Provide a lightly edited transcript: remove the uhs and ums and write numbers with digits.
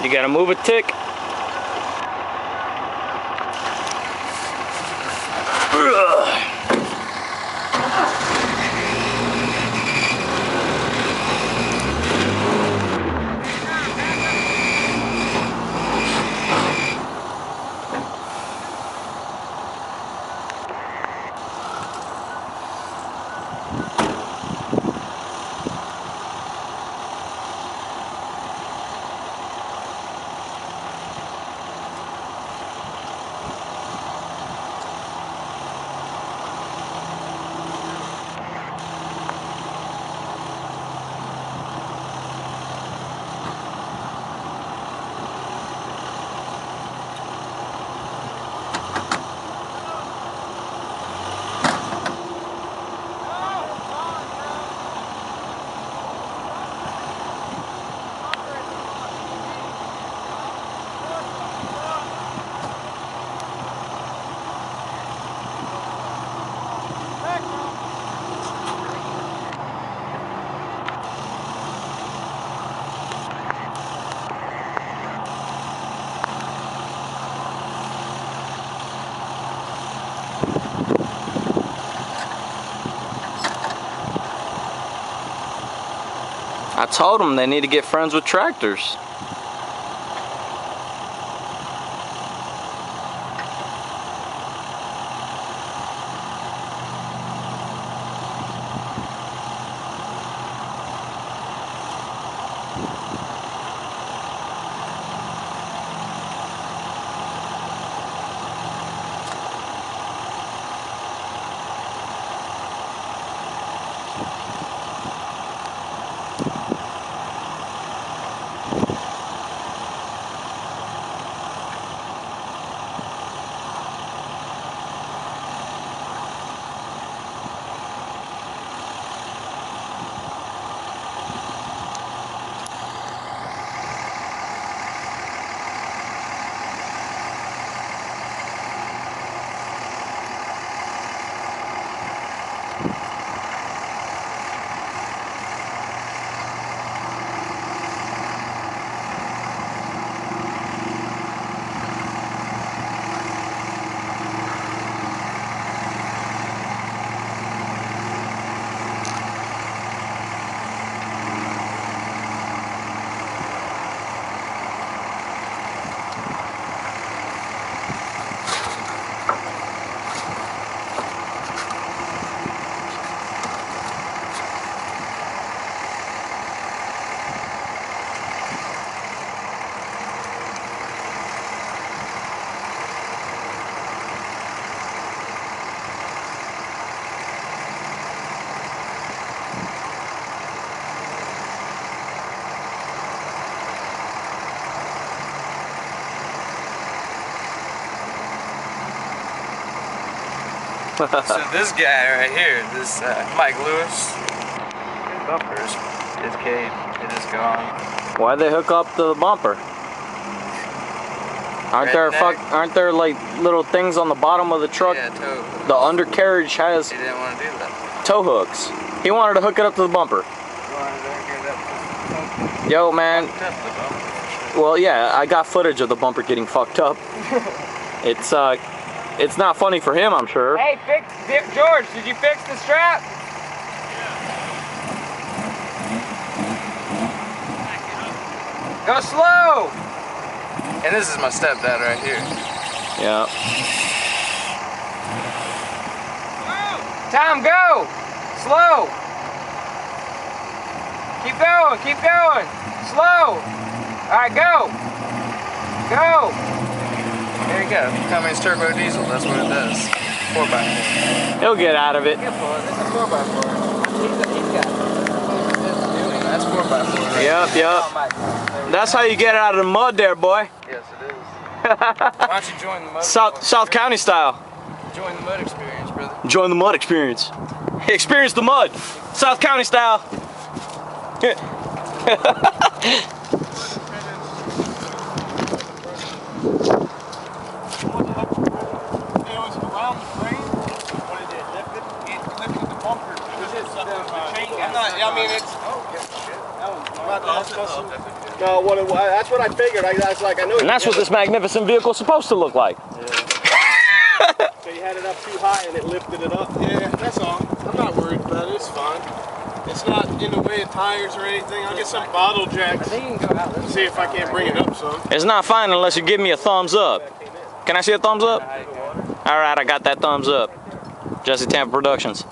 You gotta move a tick. I told them they need to get friends with tractors. So this guy right here, this Mike Lewis, his bumper is caved. It is gone. Why'd they hook up the bumper? Aren't there like little things on the bottom of the truck? Yeah, tow hooks. The undercarriage has He didn't want to do that. tow hooks. He wanted to hook it up to the bumper. Yo, man. Well, yeah, I got footage of the bumper getting fucked up. It's not funny for him, I'm sure. Hey, George, did you fix the strap? Go slow! And this is my stepdad right here. Yeah. Tom, go! Slow! Keep going, keep going! Slow! Alright, go! Go! There you go. Cummins turbo diesel, that's what it does. 4x4. He'll get out of it. He'll pull it. It's a 4x4. He's got it. That's 4x4. Right? Yep. That's how you get out of the mud there, boy. Yes, it is. Why don't you join the mud? South County style. Join the mud experience, brother. Join the mud experience. Experience the mud. South County style. I mean, it's... Oh, yeah. That one's No, that's what I figured. I was like, I know. And that's what this magnificent vehicle is supposed to look like. So you had it up too high and it lifted it up. Yeah, that's all. I'm not worried about it. It's fine. It's not in the way of tires or anything. I'll get some bottle jacks. I think you can go out. See if I can't bring it up some. It's not fine unless you give me a thumbs up. Can I see a thumbs up? All right, I got that thumbs up. Jesse Tampa Productions.